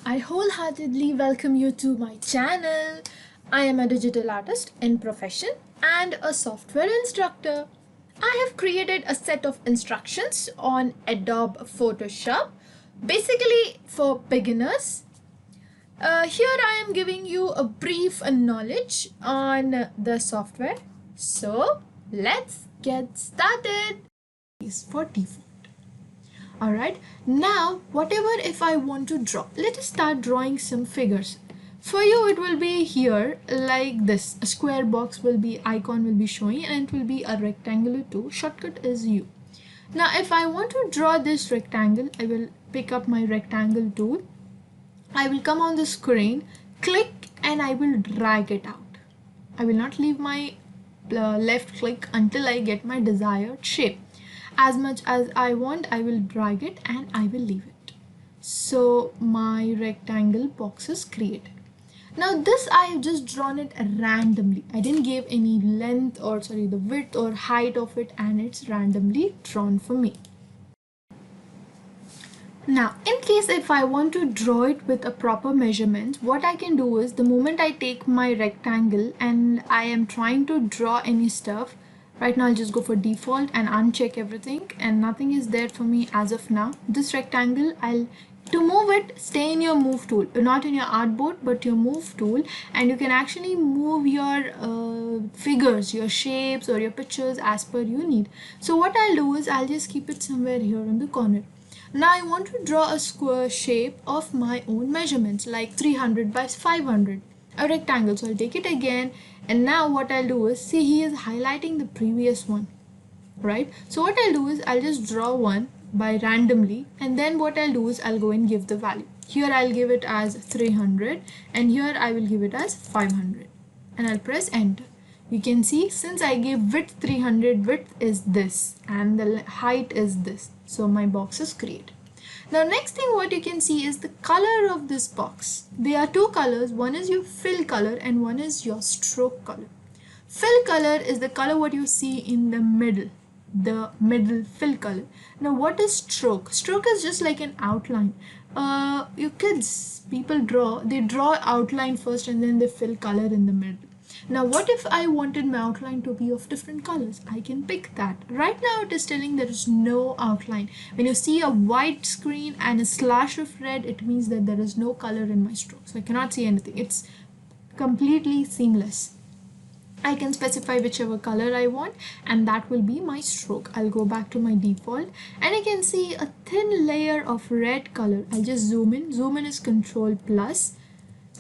I wholeheartedly welcome you to my channel. I am a digital artist in profession and a software instructor. I have created a set of instructions on Adobe Photoshop, basically for beginners. Here I am giving you a brief knowledge on the software. So let's get started. Is for default. Alright, now whatever if I want to draw, let us start drawing some figures. For you it will be here like this, a square box will be, icon will be showing and it will be a rectangular too. Shortcut is U. Now if I want to draw this rectangle, I will pick up my rectangle tool. I will come on the screen, click and I will drag it out. I will not leave my left click until I get my desired shape. As much as I want, I will drag it and I will leave it. So my rectangle box is created. Now this I have just drawn it randomly. I didn't give any length or the width or height of it, and it's randomly drawn for me. Now in case if I want to draw it with a proper measurement, what I can do is the moment I take my rectangle and I am trying to draw any stuff, right now I'll just go for default and uncheck everything and nothing is there for me as of now. This rectangle, to move it, stay in your move tool, not in your artboard but your move tool, and you can actually move your figures, your shapes or your pictures as per you need. So what I'll do is I'll just keep it somewhere here in the corner. Now I want to draw a square shape of my own measurements like 300 by 500. A rectangle, so I'll take it again, and now what I'll do is, see, he is highlighting the previous one, right? So what I'll do is I'll just draw one by randomly, and then what I'll do is I'll go and give the value. Here I'll give it as 300 and here I will give it as 500 and I'll press enter. You can see since I gave width 300, width is this and the height is this, so my box is created. Now next thing what you can see is the color of this box. There are two colors, one is your fill color and one is your stroke color. Fill color is the color what you see in the middle fill color. Now what is stroke? Stroke is just like an outline. Your kids, people draw, they draw outline first and then they fill color in the middle. Now what if I wanted my outline to be of different colors? I can pick that. Right now it is telling there is no outline. When you see a white screen and a slash of red, it means that there is no color in my stroke. So I cannot see anything. It's completely seamless. I can specify whichever color I want and that will be my stroke. I'll go back to my default and you can see a thin layer of red color. I'll just zoom in. Zoom in is Control plus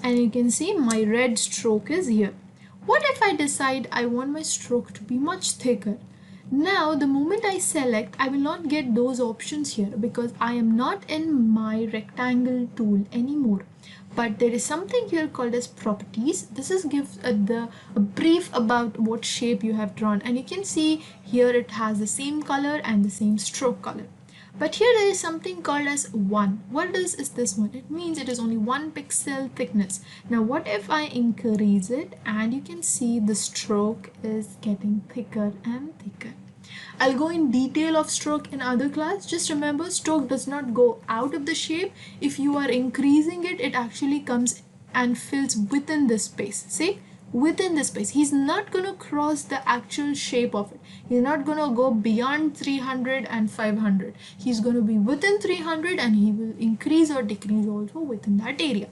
and you can see my red stroke is here. What if I decide I want my stroke to be much thicker? Now the moment I select, I will not get those options here because I am not in my rectangle tool anymore. But there is something here called as properties. This is gives a brief about what shape you have drawn, and you can see here it has the same color and the same stroke color. But here there is something called as 1. What is this one? It means it is only 1 pixel thickness. Now what if I increase it, and you can see the stroke is getting thicker and thicker. I'll go in detail of stroke in other class. Just remember, stroke does not go out of the shape. If you are increasing it, it actually comes and fills within this space. See? Within the space. He's not going to cross the actual shape of it. He's not going to go beyond 300 and 500. He's going to be within 300 and he will increase or decrease also within that area.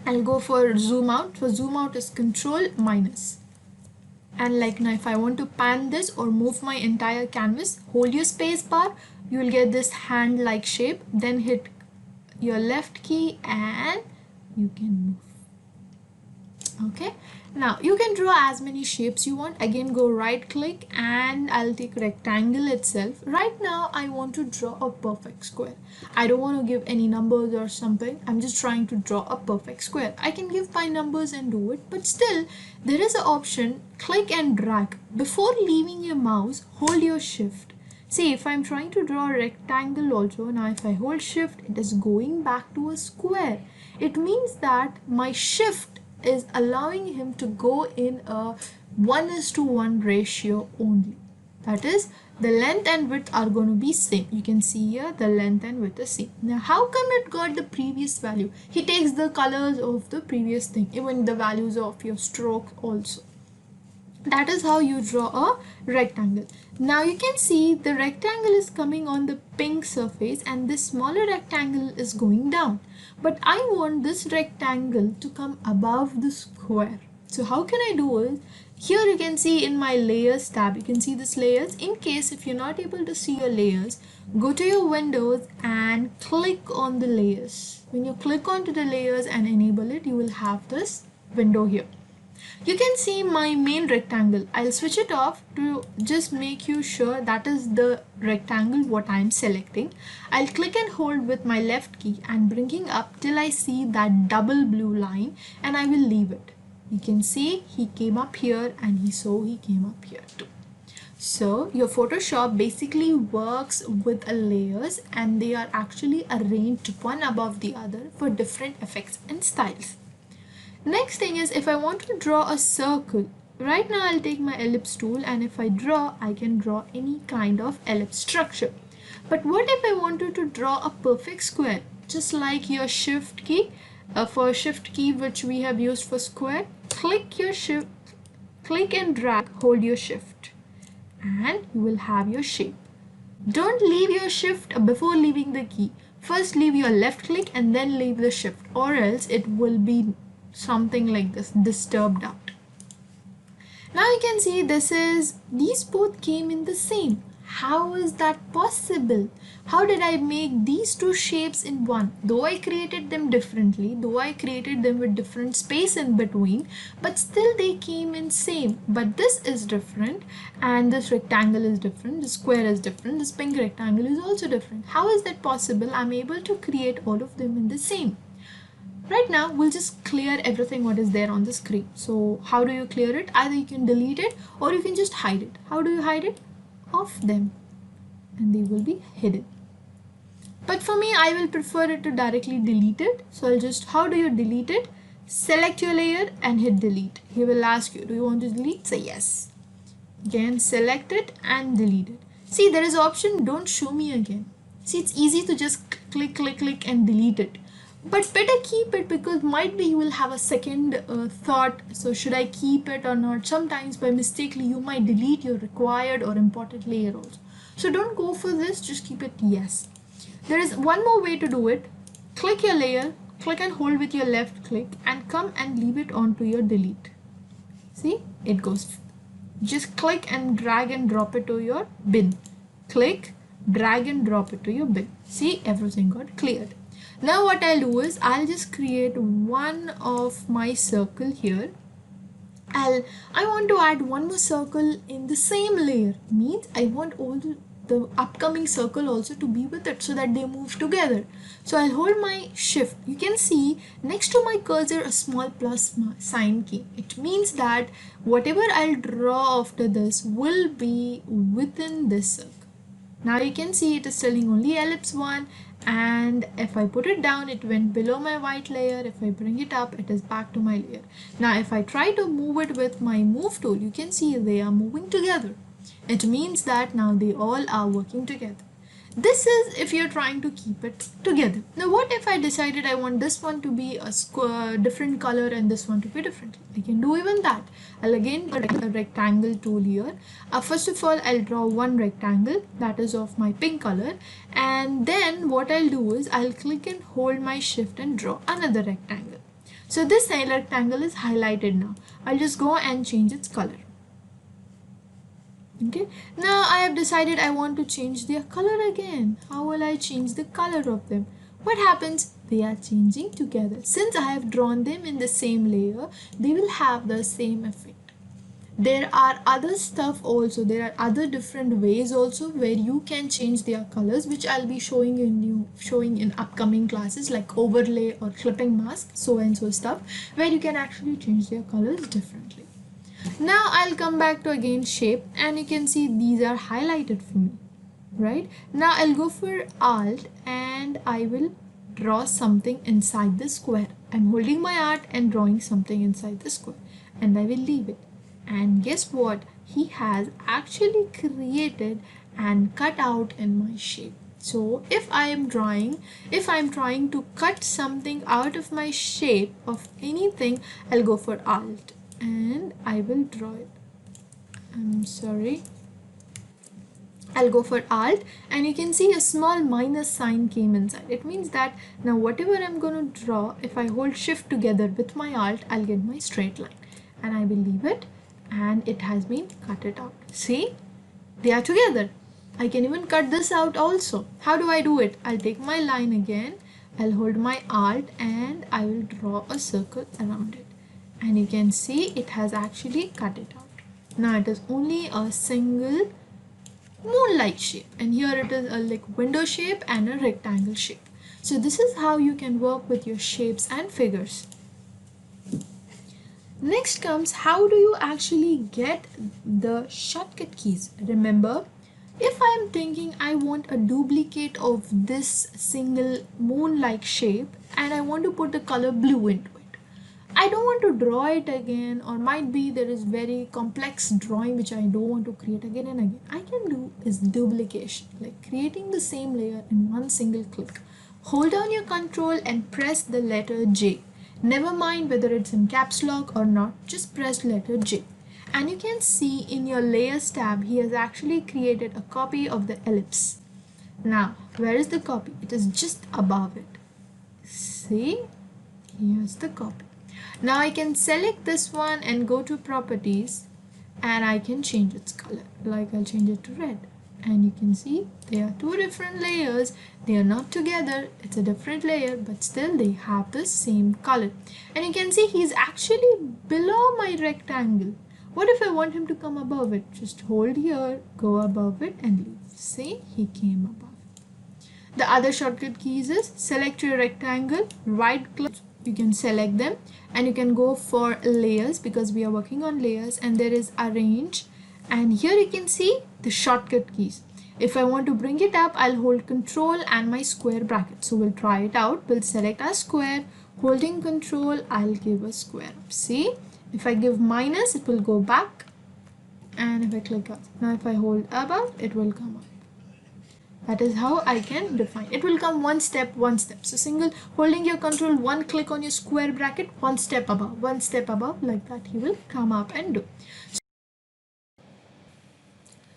I'll go for zoom out. For zoom out is Control minus. And like now if I want to pan this or move my entire canvas, hold your space bar, you will get this hand like shape, then hit your left key and you can move. Okay, now you can draw as many shapes you want. Again, go right click and I'll take rectangle itself. Right now I want to draw a perfect square. I don't want to give any numbers or something. I'm just trying to draw a perfect square. I can give my numbers and do it, but still there is an option, click and drag. Before leaving your mouse, hold your shift. See, if I'm trying to draw a rectangle also, now if I hold shift, it is going back to a square. It means that my shift is allowing him to go in a 1:1 ratio only. That is, the length and width are going to be same. You can see here the length and width is same. Now how come it got the previous value? He takes the colors of the previous thing, even the values of your stroke also. That is how you draw a rectangle. Now you can see the rectangle is coming on the pink surface and this smaller rectangle is going down. But I want this rectangle to come above the square. So how can I do it? Here you can see in my layers tab, you can see this layers. In case if you're not able to see your layers, go to your windows and click on the layers. When you click onto the layers and enable it, you will have this window here. You can see my main rectangle. I'll switch it off to just make you sure that is the rectangle what I'm selecting. I'll click and hold with my left key and bringing up till I see that double blue line and I will leave it. You can see he came up here and he came up here too. So your Photoshop basically works with layers and they are actually arranged one above the other for different effects and styles. Next thing is, if I want to draw a circle, right now I'll take my ellipse tool and if I draw, I can draw any kind of ellipse structure. But what if I wanted to draw a perfect square? Just like your shift key, for shift key which we have used for square, click your shift, click and drag, hold your shift and you will have your shape. Don't leave your shift before leaving the key. First leave your left click and then leave the shift, or else it will be something like this, disturbed out. Now you can see these both came in the same. How is that possible? How did I make these two shapes in one? Though I created them differently, though I created them with different space in between, but still they came in same. But this is different and this rectangle is different, the square is different, this pink rectangle is also different. How is that possible? I'm able to create all of them in the same. Right now, we'll just clear everything what is there on the screen. So how do you clear it? Either you can delete it or you can just hide it. How do you hide it? Off them and they will be hidden. But for me, I will prefer it to directly delete it. So I'll just, how do you delete it? Select your layer and hit delete. He will ask you, do you want to delete? Say yes. Again, select it and delete it. See, there is option, don't show me again. See, it's easy to just click and delete it. But better keep it because might be you will have a second thought. So should I keep it or not? Sometimes by mistakenly you might delete your required or important layer also. So don't go for this, just keep it yes. There is one more way to do it. Click your layer, click and hold with your left click and come and leave it onto your delete. See, it goes. Just click and drag and drop it to your bin. Click, drag and drop it to your bin. See, everything got cleared. Now what I'll do is I'll just create one of my circle here. I want to add one more circle in the same layer. Means I want all the upcoming circle also to be with it so that they move together. So I'll hold my shift. You can see next to my cursor a small plus sign key. It means that whatever I'll draw after this will be within this circle. Now you can see it is telling only ellipse 1. And if I put it down, it went below my white layer. If I bring it up, it is back to my layer. Now if I try to move it with my move tool, you can see they are moving together. It means that now they all are working together. This is if you're trying to keep it together. Now what if I decided I want this one to be a different color and this one to be different? I can do even that. I'll again put a rectangle tool here. First of all, I'll draw one rectangle that is of my pink color, and then what I'll do is I'll click and hold my shift and draw another rectangle. So this rectangle is highlighted now. I'll just go and change its color. Okay, now I have decided I want to change their color again. How will I change the color of them? What happens? They are changing together. Since I have drawn them in the same layer, they will have the same effect. There are other stuff also. There are other different ways also where you can change their colors, which I'll be showing in upcoming classes like overlay or clipping mask, so and so stuff, where you can actually change their colors differently. Now I'll come back to again shape, and you can see these are highlighted for me, right? Now I'll go for Alt and I will draw something inside the square. I'm holding my Alt and drawing something inside the square and I will leave it. And guess what? He has actually created and cut out in my shape. So if I'm trying to cut something out of my shape of anything, I'll go for Alt and I will draw it. I'm sorry. I'll go for Alt and you can see a small minus sign came inside. It means that now whatever I'm going to draw, if I hold shift together with my Alt, I'll get my straight line. And I will leave it and it has been cut it out. See? They are together. I can even cut this out also. How do I do it? I'll take my line again. I'll hold my Alt and I will draw a circle around it. And you can see it has actually cut it out. Now it is only a single moon-like shape, and here it is a like window shape and a rectangle shape. So this is how you can work with your shapes and figures. Next comes, how do you actually get the shortcut keys? Remember, if I am thinking I want a duplicate of this single moon-like shape and I want to put the color blue into it, I don't want to draw it again, or might be there is very complex drawing which I don't want to create again and again. I can do is duplication, like creating the same layer in one single click. Hold down your control and press the letter J. Never mind whether it's in caps lock or not, just press letter J. And you can see in your layers tab, he has actually created a copy of the ellipse. Now, where is the copy? It is just above it. See, here's the copy. Now I can select this one and go to properties and I can change its color. Like I'll change it to red. And you can see they are two different layers. They are not together. It's a different layer, but still they have the same color. And you can see he's actually below my rectangle. What if I want him to come above it? Just hold here, go above it and leave. See, he came above. The other shortcut keys is select your rectangle, right click. You can select them and you can go for layers because we are working on layers, and there is arrange, and here you can see the shortcut keys. If I want to bring it up, I'll hold control and my square bracket. So we'll try it out. We'll select our square, holding control, I'll give a square up. See, if I give minus, it will go back, and if I click up, now if I hold above, it will come up. That is how I can define. It will come one step. So single, holding your control, one click on your square bracket, one step above, like that he will come up and do.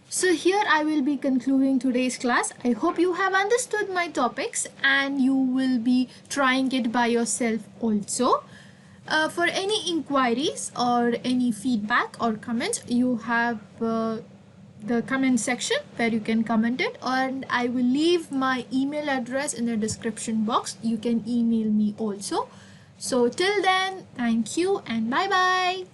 So here I will be concluding today's class. I hope you have understood my topics and you will be trying it by yourself also. For any inquiries or any feedback or comments, you have the comment section where you can comment it, and I will leave my email address in the description box. You can email me also. So till then, thank you and bye bye.